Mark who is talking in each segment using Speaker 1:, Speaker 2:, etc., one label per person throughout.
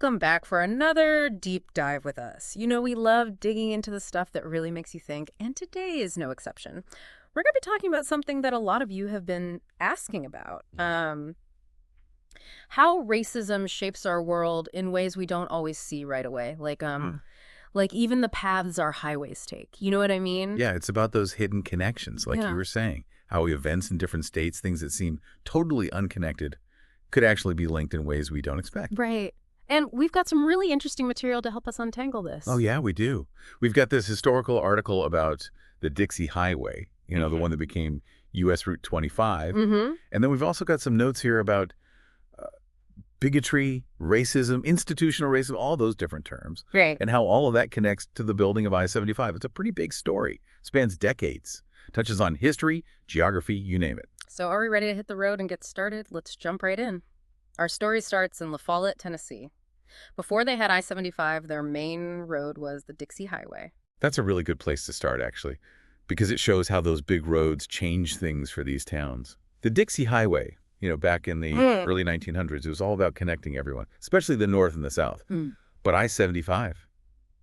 Speaker 1: welcome back for another deep dive with us. You know, we love digging into the stuff that really makes you think, and today is no exception. We're going to be talking about something that a lot of you have been asking about. How racism shapes our world in ways we don't always see right away. Like even the paths our highways take. You know what I mean?
Speaker 2: Yeah, it's about those hidden connections, like you were saying. How events in different states, things that seem totally unconnected, could actually be linked in ways we don't expect.
Speaker 1: Right. And we've got some really interesting material to help us untangle this.
Speaker 2: Oh, yeah, we do. We've got this historical article about the Dixie Highway, you know, the one that became U.S. Route 25. And then we've also got some notes here about bigotry, racism, institutional racism, all those different terms.
Speaker 1: Right.
Speaker 2: And how all of that connects to the building of I-75. It's a pretty big story. Spans decades. Touches on history, geography, you name it.
Speaker 1: So are we ready to hit the road and get started? Let's jump right in. Our story starts in La Follette, Tennessee. Before they had I-75, their main road was the Dixie Highway.
Speaker 2: That's a really good place to start, actually, because it shows how those big roads change things for these towns. The Dixie Highway, you know, back in the early 1900s, it was all about connecting everyone, especially the North and the South. But I-75,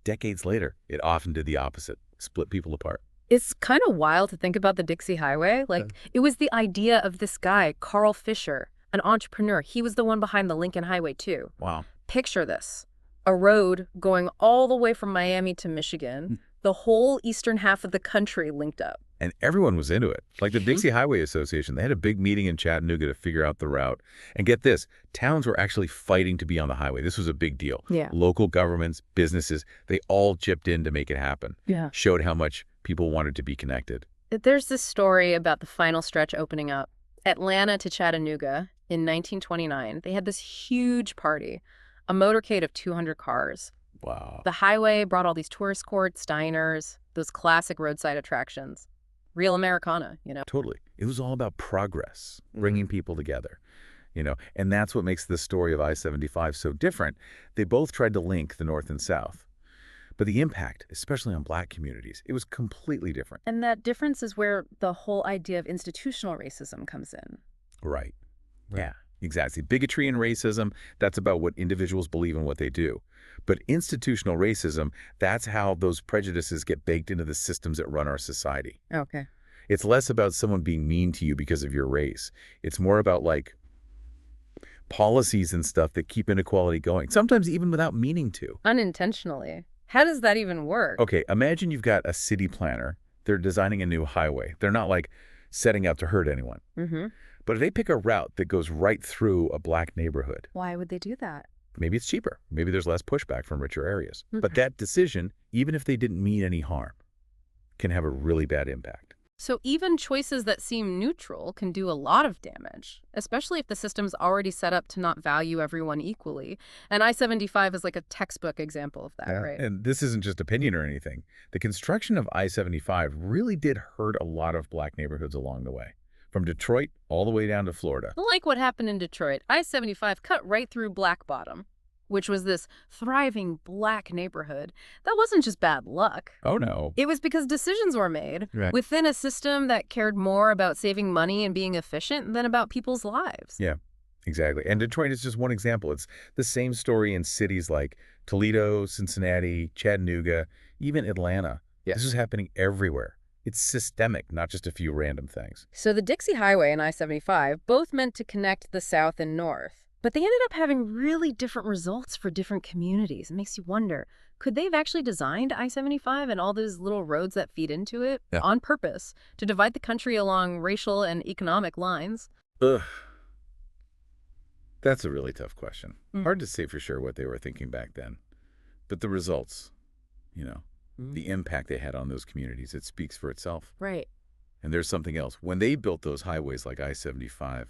Speaker 2: decades later, it often did the opposite, split people apart.
Speaker 1: It's kind of wild to think about the Dixie Highway. It was the idea of this guy, Carl Fisher, an entrepreneur. He was the one behind the Lincoln Highway, too.
Speaker 2: Wow.
Speaker 1: Picture this. A road going all the way from Miami to Michigan, the whole eastern half of the country linked up.
Speaker 2: And everyone was into it. Like the Dixie Highway Association, they had a big meeting in Chattanooga to figure out the route. And get this, towns were actually fighting to be on the highway. This was a big deal.
Speaker 1: Yeah.
Speaker 2: Local governments, businesses, they all chipped in to make it happen.
Speaker 1: Yeah.
Speaker 2: Showed how much people wanted to be connected.
Speaker 1: There's this story about the final stretch opening up. Atlanta to Chattanooga in 1929. They had this huge party, a motorcade of 200 cars.
Speaker 2: Wow.
Speaker 1: The highway brought all these tourist courts, diners, those classic roadside attractions. Real Americana, you know?
Speaker 2: Totally. It was all about progress, bringing people together, you know, and that's what makes the story of I-75 so different. They both tried to link the North and South, but the impact, especially on Black communities, it was completely different.
Speaker 1: And that difference is where the whole idea of institutional racism comes in.
Speaker 2: Right. Yeah, exactly. Bigotry and racism, that's about what individuals believe and what they do. But institutional racism, that's how those prejudices get baked into the systems that run our society.
Speaker 1: Okay.
Speaker 2: It's less about someone being mean to you because of your race. It's more about, like, policies and stuff that keep inequality going, sometimes even without meaning to.
Speaker 1: Unintentionally. How does that even work?
Speaker 2: Okay, imagine you've got a city planner. They're designing a new highway. They're not, like, setting out to hurt anyone. But if they pick a route that goes right through a Black neighborhood.
Speaker 1: Why would they do that?
Speaker 2: Maybe it's cheaper. Maybe there's less pushback from richer areas. But that decision, even if they didn't mean any harm, can have a really bad impact.
Speaker 1: So even choices that seem neutral can do a lot of damage, especially if the system's already set up to not value everyone equally. And I-75 is like a textbook example of that, right?
Speaker 2: And this isn't just opinion or anything. The construction of I-75 really did hurt a lot of Black neighborhoods along the way. From Detroit all the way down to Florida.
Speaker 1: Like what happened in Detroit, I-75 cut right through Black Bottom, which was this thriving Black neighborhood. That wasn't just bad luck.
Speaker 2: Oh, no.
Speaker 1: It was because decisions were made within a system that cared more about saving money and being efficient than about people's lives.
Speaker 2: Yeah, exactly. And Detroit is just one example. It's the same story in cities like Toledo, Cincinnati, Chattanooga, even Atlanta. This is happening everywhere. It's systemic, not just a few random things.
Speaker 1: So the Dixie Highway and I-75 both meant to connect the South and North, but they ended up having really different results for different communities. It makes you wonder, could they have actually designed I-75 and all those little roads that feed into it on purpose to divide the country along racial and economic lines?
Speaker 2: Ugh. That's a really tough question. Hard to say for sure what they were thinking back then. But the results, you know. The impact they had on those communities, it speaks for itself.
Speaker 1: Right.
Speaker 2: And there's something else. When they built those highways like I-75,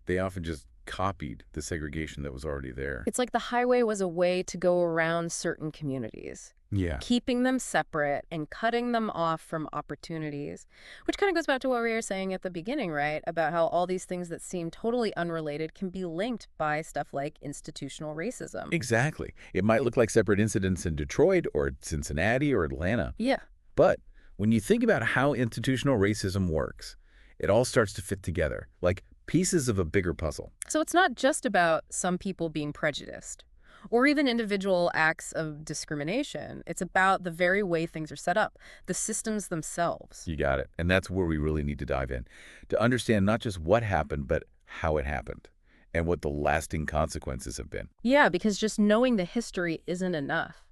Speaker 2: they often just copied the segregation that was already there.
Speaker 1: It's like the highway was a way to go around certain communities.
Speaker 2: Yeah.
Speaker 1: Keeping them separate and cutting them off from opportunities, which kind of goes back to what we were saying at the beginning, right? About how all these things that seem totally unrelated can be linked by stuff like institutional racism.
Speaker 2: Exactly. It might look like separate incidents in Detroit or Cincinnati or Atlanta.
Speaker 1: Yeah.
Speaker 2: But when you think about how institutional racism works, it all starts to fit together, like pieces of a bigger puzzle.
Speaker 1: So it's not just about some people being prejudiced or even individual acts of discrimination. It's about the very way things are set up, the systems themselves.
Speaker 2: You got it. And that's where we really need to dive in, to understand not just what happened, but how it happened and what the lasting consequences have been.
Speaker 1: Yeah, because just knowing the history isn't enough.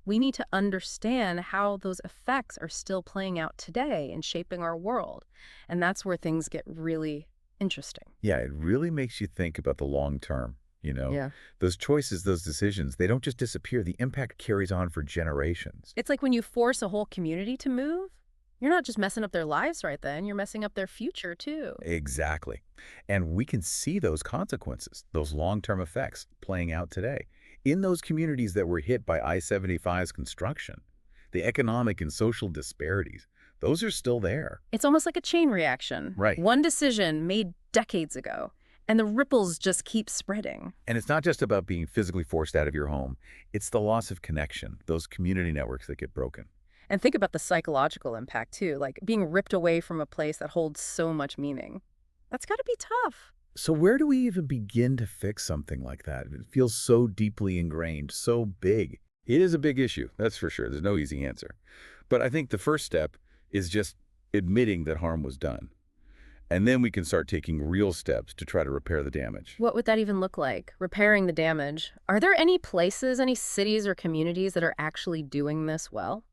Speaker 1: We need to understand how those effects are still playing out today and shaping our world. And that's where things get really interesting.
Speaker 2: Yeah, it really makes you think about the long term, you know?
Speaker 1: Yeah.
Speaker 2: Those choices, those decisions, they don't just disappear. The impact carries on for generations.
Speaker 1: It's like when you force a whole community to move, you're not just messing up their lives right then, you're messing up their future too.
Speaker 2: Exactly. And we can see those consequences, those long-term effects playing out today. In those communities that were hit by I-75's construction, the economic and social disparities, those are still there.
Speaker 1: It's almost like a chain reaction.
Speaker 2: Right.
Speaker 1: One decision made decades ago, and the ripples just keep spreading.
Speaker 2: And it's not just about being physically forced out of your home. It's the loss of connection, those community networks that get broken.
Speaker 1: And think about the psychological impact too, like being ripped away from a place that holds so much meaning. That's got to be tough.
Speaker 2: So where do we even begin to fix something like that? It feels so deeply ingrained, so big. It is a big issue, that's for sure. There's no easy answer. But I think the first step is just admitting that harm was done. And then we can start taking real steps to try to repair the damage.
Speaker 1: What would that even look like? Repairing the damage. Are there any places, any cities or communities that are actually doing this well?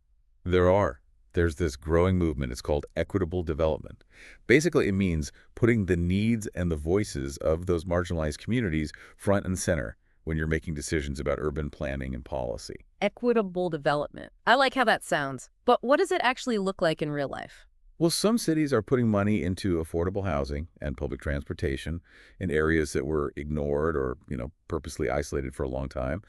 Speaker 2: There are. There's this growing movement. It's called equitable development. Basically, it means putting the needs and the voices of those marginalized communities front and center when you're making decisions about urban planning and policy.
Speaker 1: Equitable development. I like how that sounds. But what does it actually look like in real life?
Speaker 2: Well, some cities are putting money into affordable housing and public transportation in areas that were ignored or, purposely isolated for a long time.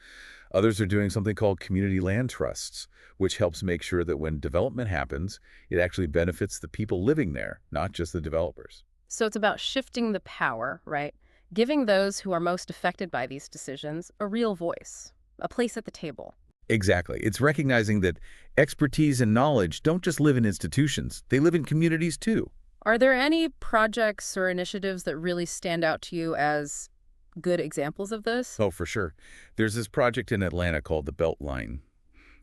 Speaker 2: Others are doing something called community land trusts, which helps make sure that when development happens, it actually benefits the people living there, not just the developers.
Speaker 1: So it's about shifting the power, right? Giving those who are most affected by these decisions a real voice, a place at the table.
Speaker 2: Exactly. It's recognizing that expertise and knowledge don't just live in institutions. They live in communities too.
Speaker 1: Are there any projects or initiatives that really stand out to you as good examples of this?
Speaker 2: Oh, for sure. There's this project in Atlanta called the Beltline.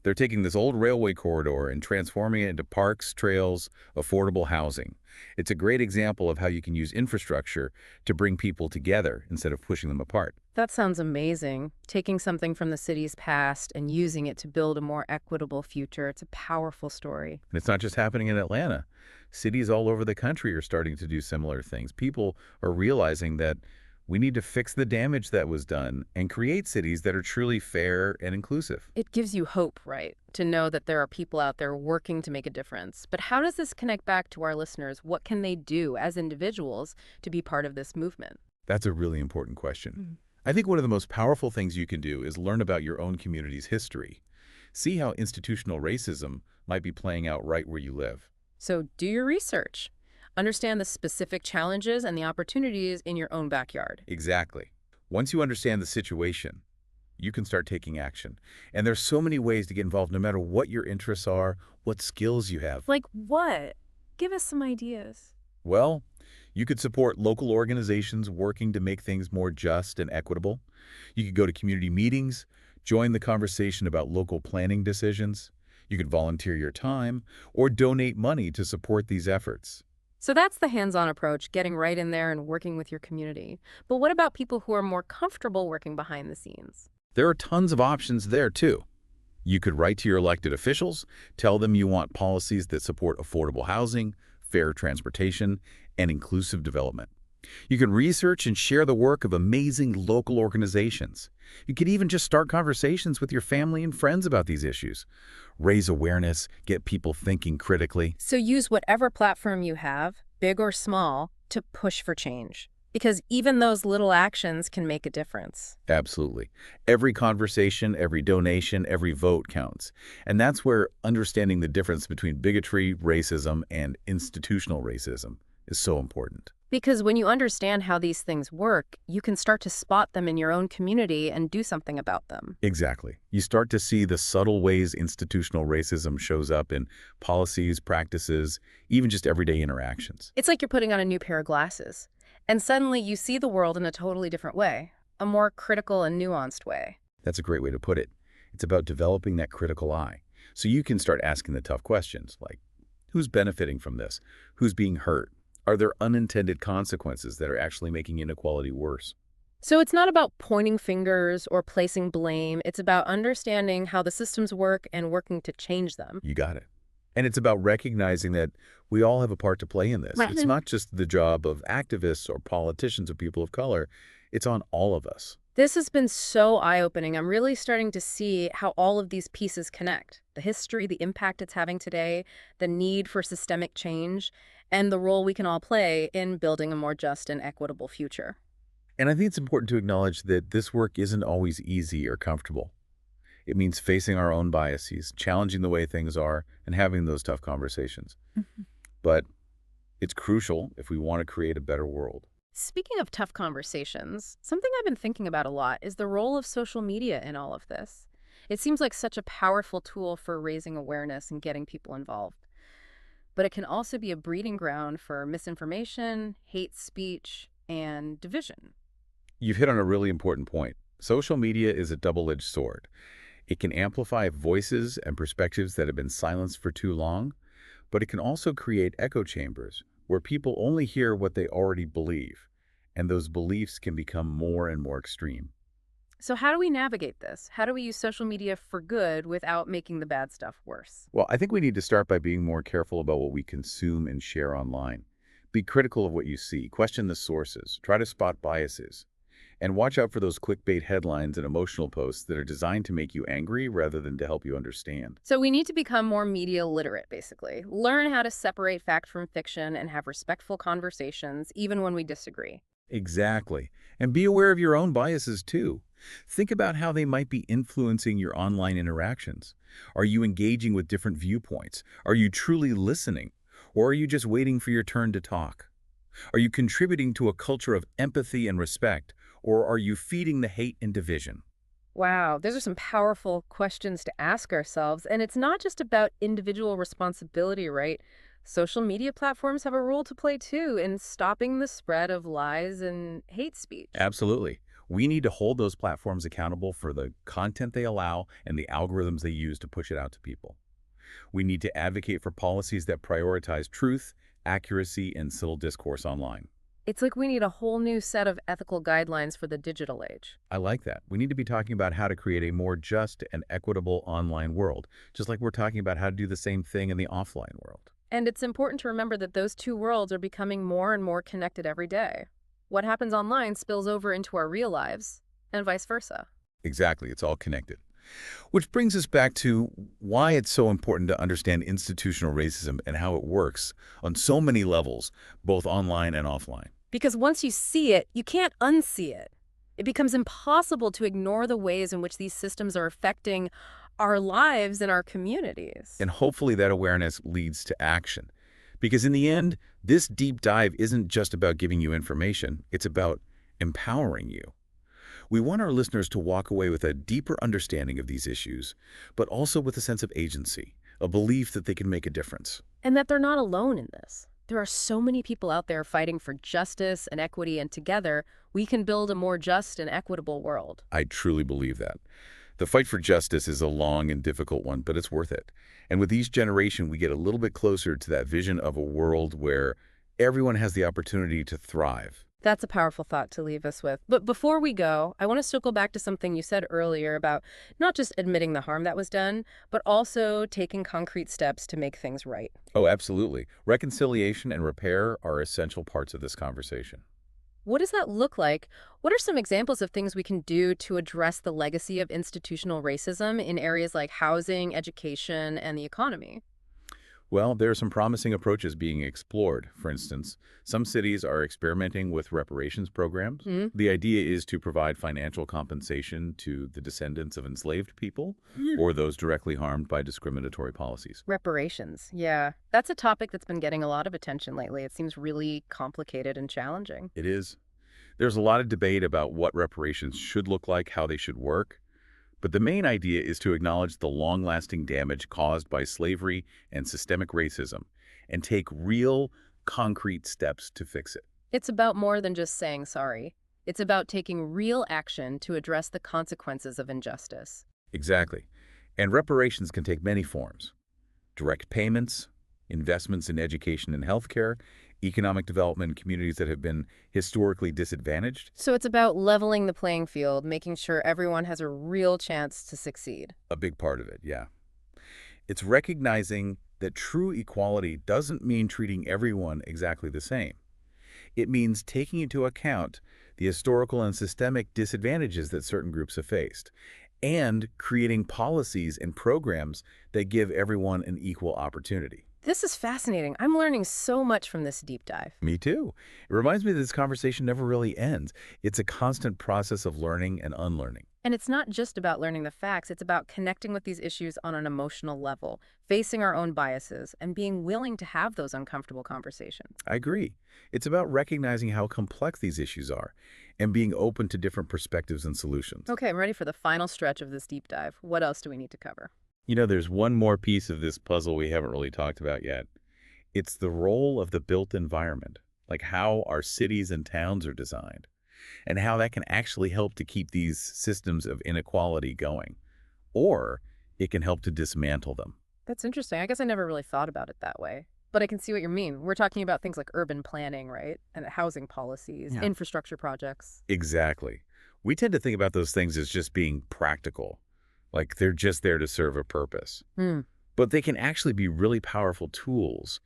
Speaker 2: They're taking this old railway corridor and transforming it into parks, trails, affordable housing. It's a great example of how you can use infrastructure to bring people together instead of pushing them apart.
Speaker 1: That sounds amazing. Taking something from the city's past and using it to build a more equitable future. It's a powerful story.
Speaker 2: And it's not just happening in Atlanta. Cities all over the country are starting to do similar things. People are realizing that we need to fix the damage that was done and create cities that are truly fair and inclusive.
Speaker 1: It gives you hope, right? To know that there are people out there working to make a difference. But how does this connect back to our listeners? What can they do as individuals to be part of this movement?
Speaker 2: That's a really important question. I think one of the most powerful things you can do is learn about your own community's history. See how institutional racism might be playing out right where you live.
Speaker 1: So do your research. Understand the specific challenges and the opportunities in your own backyard.
Speaker 2: Exactly. Once you understand the situation, you can start taking action. And there's so many ways to get involved, no matter what your interests are, what skills you have.
Speaker 1: Like what? Give us some ideas.
Speaker 2: Well, you could support local organizations working to make things more just and equitable. You could go to community meetings, join the conversation about local planning decisions. You could volunteer your time or donate money to support these efforts.
Speaker 1: So that's the hands-on approach, getting right in there and working with your community. But what about people who are more comfortable working behind the scenes?
Speaker 2: There are tons of options there, too. You could write to your elected officials, tell them you want policies that support affordable housing, fair transportation, and inclusive development. You can research and share the work of amazing local organizations. You could even just start conversations with your family and friends about these issues. Raise awareness, get people thinking critically.
Speaker 1: So use whatever platform you have, big or small, to push for change. Because even those little actions can make a difference.
Speaker 2: Absolutely. Every conversation, every donation, every vote counts. And that's where understanding the difference between bigotry, racism, and institutional racism is so important.
Speaker 1: Because when you understand how these things work, you can start to spot them in your own community and do something about them.
Speaker 2: Exactly. You start to see the subtle ways institutional racism shows up in policies, practices, even just everyday interactions.
Speaker 1: It's like you're putting on a new pair of glasses, and suddenly you see the world in a totally different way, a more critical and nuanced way.
Speaker 2: That's a great way to put it. It's about developing that critical eye. So you can start asking the tough questions like, who's benefiting from this? Who's being hurt? Are there unintended consequences that are actually making inequality worse?
Speaker 1: So it's not about pointing fingers or placing blame. It's about understanding how the systems work and working to change them.
Speaker 2: You got it. And it's about recognizing that we all have a part to play in this. It's not just the job of activists or politicians or people of color. It's on all of us.
Speaker 1: This has been so eye-opening. I'm really starting to see how all of these pieces connect. The history, the impact it's having today, the need for systemic change, and the role we can all play in building a more just and equitable future.
Speaker 2: And I think it's important to acknowledge that this work isn't always easy or comfortable. It means facing our own biases, challenging the way things are, and having those tough conversations. But it's crucial if we want to create a better world.
Speaker 1: Speaking of tough conversations, something I've been thinking about a lot is the role of social media in all of this. It seems like such a powerful tool for raising awareness and getting people involved. But it can also be a breeding ground for misinformation, hate speech, and division.
Speaker 2: You've hit on a really important point. Social media is a double-edged sword. It can amplify voices and perspectives that have been silenced for too long, but it can also create echo chambers where people only hear what they already believe, and those beliefs can become more and more extreme.
Speaker 1: So how do we navigate this? How do we use social media for good without making the bad stuff worse?
Speaker 2: Well, I think we need to start by being more careful about what we consume and share online. Be critical of what you see, question the sources, try to spot biases, and watch out for those clickbait headlines and emotional posts that are designed to make you angry rather than to help you understand.
Speaker 1: So we need to become more media literate, basically. Learn how to separate fact from fiction and have respectful conversations, even when we disagree.
Speaker 2: Exactly. And be aware of your own biases, too. Think about how they might be influencing your online interactions. Are you engaging with different viewpoints? Are you truly listening? Or are you just waiting for your turn to talk? Are you contributing to a culture of empathy and respect? Or are you feeding the hate and division?
Speaker 1: Wow, those are some powerful questions to ask ourselves. And it's not just about individual responsibility, right? Social media platforms have a role to play too in stopping the spread of lies and hate speech.
Speaker 2: Absolutely. We need to hold those platforms accountable for the content they allow and the algorithms they use to push it out to people. We need to advocate for policies that prioritize truth, accuracy, and civil discourse online.
Speaker 1: It's like we need a whole new set of ethical guidelines for the digital age.
Speaker 2: I like that. We need to be talking about how to create a more just and equitable online world, just like we're talking about how to do the same thing in the offline world.
Speaker 1: And it's important to remember that those two worlds are becoming more and more connected every day. What happens online spills over into our real lives, and vice versa.
Speaker 2: Exactly. It's all connected. Which brings us back to why it's so important to understand institutional racism and how it works on so many levels, both online and offline.
Speaker 1: Because once you see it, you can't unsee it. It becomes impossible to ignore the ways in which these systems are affecting our lives and our communities.
Speaker 2: And hopefully that awareness leads to action. Because in the end, this deep dive isn't just about giving you information, it's about empowering you. We want our listeners to walk away with a deeper understanding of these issues, but also with a sense of agency, a belief that they can make a difference.
Speaker 1: And that they're not alone in this. There are so many people out there fighting for justice and equity, and together we can build a more just and equitable world.
Speaker 2: I truly believe that. The fight for justice is a long and difficult one, but it's worth it. And with each generation, we get a little bit closer to that vision of a world where everyone has the opportunity to thrive.
Speaker 1: That's a powerful thought to leave us with. But before we go, I want to circle back to something you said earlier about not just admitting the harm that was done, but also taking concrete steps to make things right.
Speaker 2: Oh, absolutely. Reconciliation and repair are essential parts of this conversation.
Speaker 1: What does that look like? What are some examples of things we can do to address the legacy of institutional racism in areas like housing, education, and the economy?
Speaker 2: Well, there are some promising approaches being explored. For instance, some cities are experimenting with reparations programs. The idea is to provide financial compensation to the descendants of enslaved people or those directly harmed by discriminatory policies.
Speaker 1: Reparations, yeah. That's a topic that's been getting a lot of attention lately. It seems really complicated and challenging.
Speaker 2: It is. There's a lot of debate about what reparations should look like, how they should work. But the main idea is to acknowledge the long-lasting damage caused by slavery and systemic racism and take real, concrete steps to fix it.
Speaker 1: It's about more than just saying sorry. It's about taking real action to address the consequences of injustice.
Speaker 2: Exactly. And reparations can take many forms. Direct payments, investments in education and healthcare, economic development in communities that have been historically disadvantaged.
Speaker 1: So it's about leveling the playing field, making sure everyone has a real chance to succeed.
Speaker 2: A big part of it, yeah. It's recognizing that true equality doesn't mean treating everyone exactly the same. It means taking into account the historical and systemic disadvantages that certain groups have faced, and creating policies and programs that give everyone an equal opportunity.
Speaker 1: This is fascinating. I'm learning so much from this deep dive.
Speaker 2: Me too. It reminds me that this conversation never really ends. It's a constant process of learning and unlearning.
Speaker 1: And it's not just about learning the facts, it's about connecting with these issues on an emotional level, facing our own biases, and being willing to have those uncomfortable conversations.
Speaker 2: I agree. It's about recognizing how complex these issues are and being open to different perspectives and solutions.
Speaker 1: Okay, I'm ready for the final stretch of this deep dive. What else do we need to cover?
Speaker 2: You know, there's one more piece of this puzzle we haven't really talked about yet. It's the role of the built environment, like how our cities and towns are designed, and how that can actually help to keep these systems of inequality going, or it can help to dismantle them.
Speaker 1: That's interesting. I guess I never really thought about it that way. But I can see what you mean. We're talking about things like urban planning, right? And housing policies,
Speaker 2: Yeah.
Speaker 1: infrastructure projects.
Speaker 2: Exactly. We tend to think about those things as just being practical, like they're just there to serve a purpose.
Speaker 1: Hmm.
Speaker 2: But they can actually be really powerful tools,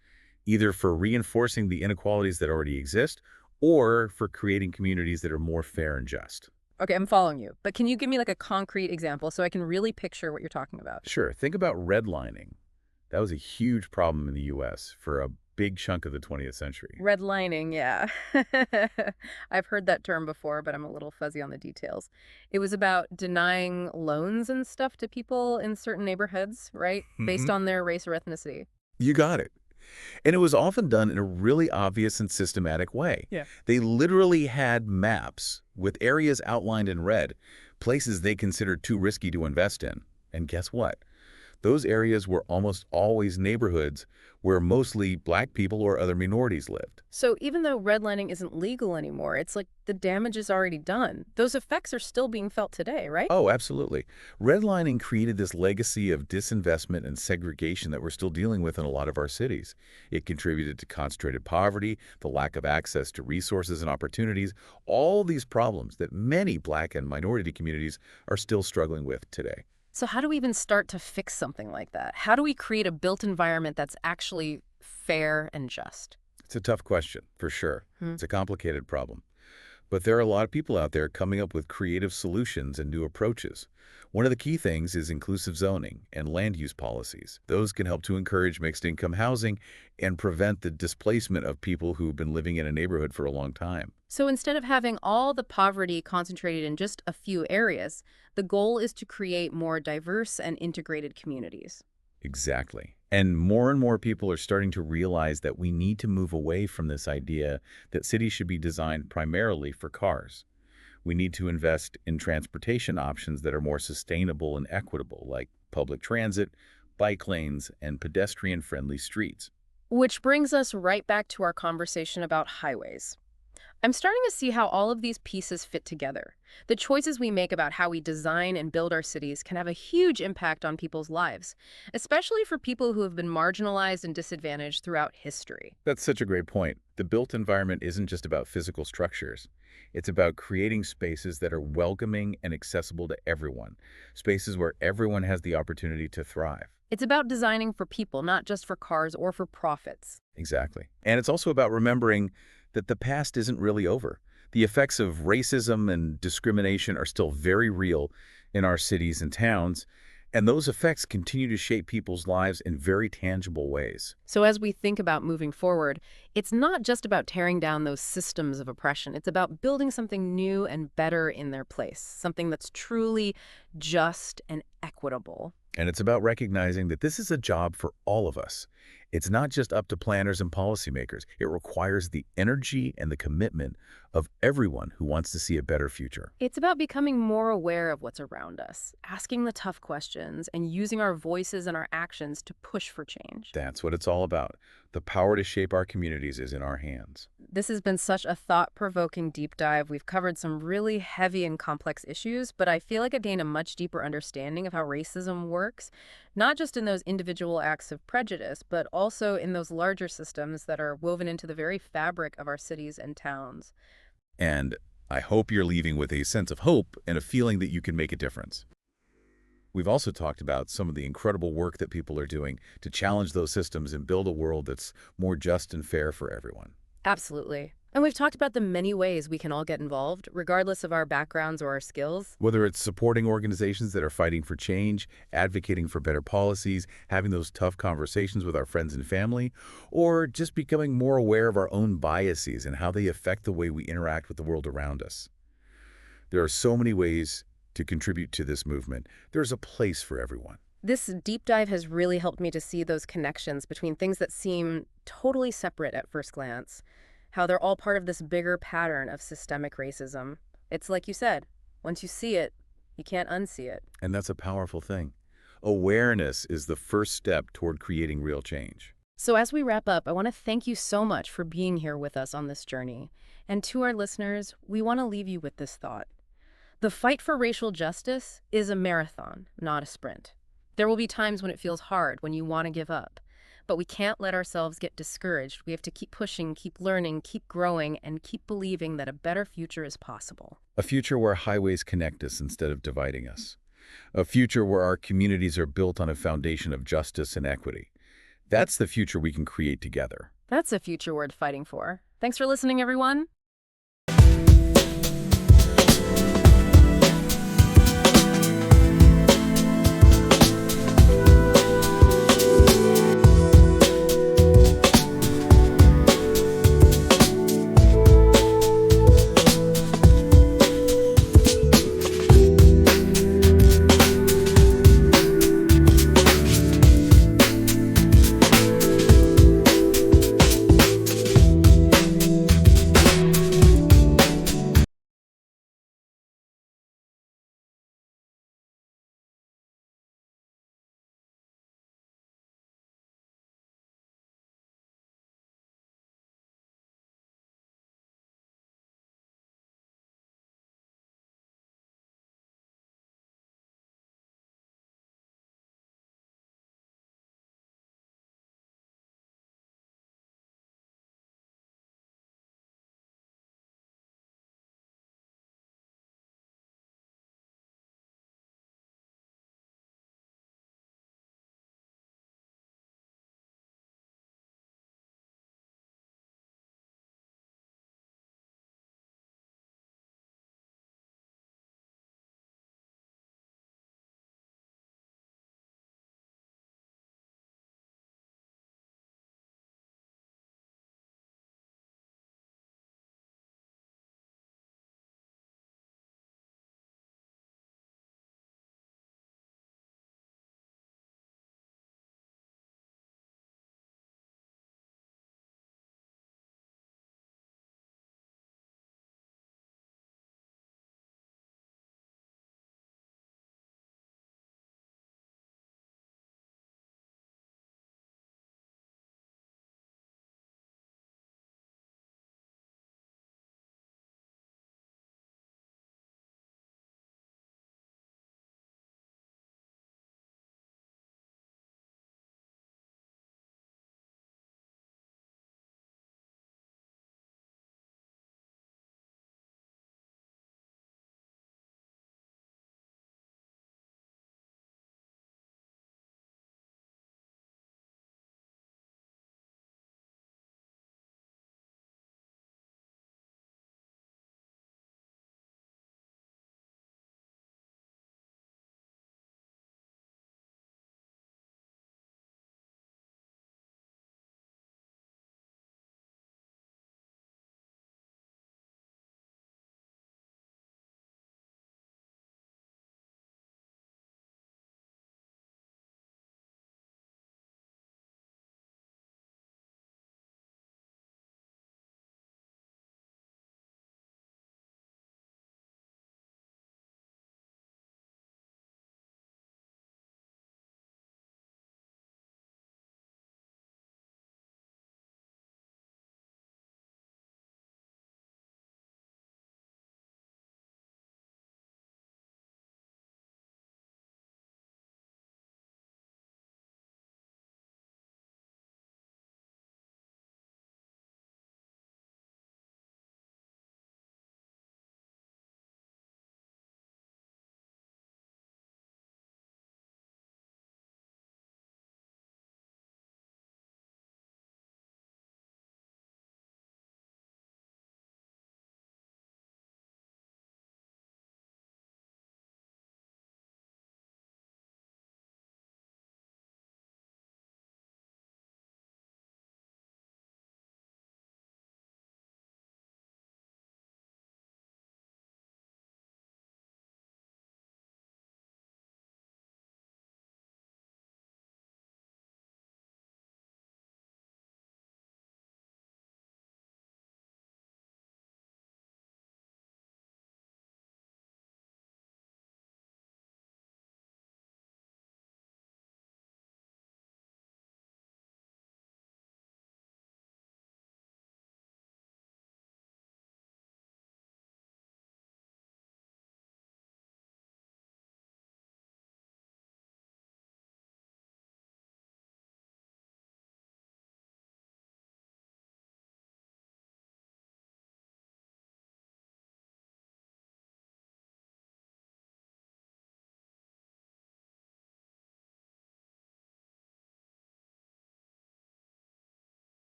Speaker 2: either for reinforcing the inequalities that already exist or for creating communities that are more fair and just.
Speaker 1: Okay, I'm following you. But can you give me like a concrete example so I can really picture what you're talking about?
Speaker 2: Sure, think about redlining. That was a huge problem in the U.S. for a big chunk of the 20th century.
Speaker 1: Redlining, yeah. I've heard that term before, but I'm a little fuzzy on the details. It was about denying loans and stuff to people in certain neighborhoods, right? Based on their race or ethnicity.
Speaker 2: You got it. And it was often done in a really obvious and systematic way.
Speaker 1: Yeah.
Speaker 2: They literally had maps with areas outlined in red, places they considered too risky to invest in. And guess what? Those areas were almost always neighborhoods where mostly black people or other minorities lived.
Speaker 1: So even though redlining isn't legal anymore, it's like the damage is already done. Those effects are still being felt today, right?
Speaker 2: Oh, absolutely. Redlining created this legacy of disinvestment and segregation that we're still dealing with in a lot of our cities. It contributed to concentrated poverty, the lack of access to resources and opportunities, all these problems that many black and minority communities are still struggling with today.
Speaker 1: So how do we even start to fix something like that? How do we create a built environment that's actually fair and just?
Speaker 2: It's a tough question, for sure.
Speaker 1: Hmm.
Speaker 2: It's a complicated problem. But there are a lot of people out there coming up with creative solutions and new approaches. One of the key things is inclusive zoning and land use policies. Those can help to encourage mixed-income housing and prevent the displacement of people who've been living in a neighborhood for a long time.
Speaker 1: So instead of having all the poverty concentrated in just a few areas, the goal is to create more diverse and integrated communities.
Speaker 2: Exactly. And more people are starting to realize that we need to move away from this idea that cities should be designed primarily for cars. We need to invest in transportation options that are more sustainable and equitable, like public transit, bike lanes, and pedestrian-friendly streets.
Speaker 1: Which brings us right back to our conversation about highways. I'm starting to see how all of these pieces fit together. The choices we make about how we design and build our cities can have a huge impact on people's lives, especially for people who have been marginalized and disadvantaged throughout history.
Speaker 2: That's such a great point. The built environment isn't just about physical structures. It's about creating spaces that are welcoming and accessible to everyone, spaces where everyone has the opportunity to thrive.
Speaker 1: It's about designing for people, not just for cars or for profits.
Speaker 2: Exactly. And it's also about remembering that the past isn't really over. The effects of racism and discrimination are still very real in our cities and towns, and those effects continue to shape people's lives in very tangible ways.
Speaker 1: So as we think about moving forward, it's not just about tearing down those systems of oppression. It's about building something new and better in their place, something that's truly just and equitable.
Speaker 2: And it's about recognizing that this is a job for all of us. It's not just up to planners and policymakers. It requires the energy and the commitment of everyone who wants to see a better future.
Speaker 1: It's about becoming more aware of what's around us, asking the tough questions, and using our voices and our actions to push for change.
Speaker 2: That's what it's all about. The power to shape our communities is in our hands.
Speaker 1: This has been such a thought-provoking deep dive. We've covered some really heavy and complex issues, but I feel like I gained a much deeper understanding of how racism works, not just in those individual acts of prejudice, but also in those larger systems that are woven into the very fabric of our cities and towns.
Speaker 2: And I hope you're leaving with a sense of hope and a feeling that you can make a difference. We've also talked about some of the incredible work that people are doing to challenge those systems and build a world that's more just and fair for everyone.
Speaker 1: Absolutely. And we've talked about the many ways we can all get involved, regardless of our backgrounds or our skills.
Speaker 2: Whether it's supporting organizations that are fighting for change, advocating for better policies, having those tough conversations with our friends and family, or just becoming more aware of our own biases and how they affect the way we interact with the world around us. There are so many ways to contribute to this movement. There's a place for everyone.
Speaker 1: This deep dive has really helped me to see those connections between things that seem totally separate at first glance, how they're all part of this bigger pattern of systemic racism. It's like you said, once you see it, you can't unsee it.
Speaker 2: And that's a powerful thing. Awareness is the first step toward creating real change.
Speaker 1: So as we wrap up, I want to thank you so much for being here with us on this journey. And to our listeners, we want to leave you with this thought. The fight for racial justice is a marathon, not a sprint. There will be times when it feels hard, when you want to give up. But we can't let ourselves get discouraged. We have to keep pushing, keep learning, keep growing, and keep believing that a better future is possible.
Speaker 2: A future where highways connect us instead of dividing us. A future where our communities are built on a foundation of justice and equity. That's the future we can create together.
Speaker 1: That's a future worth fighting for. Thanks for listening, everyone.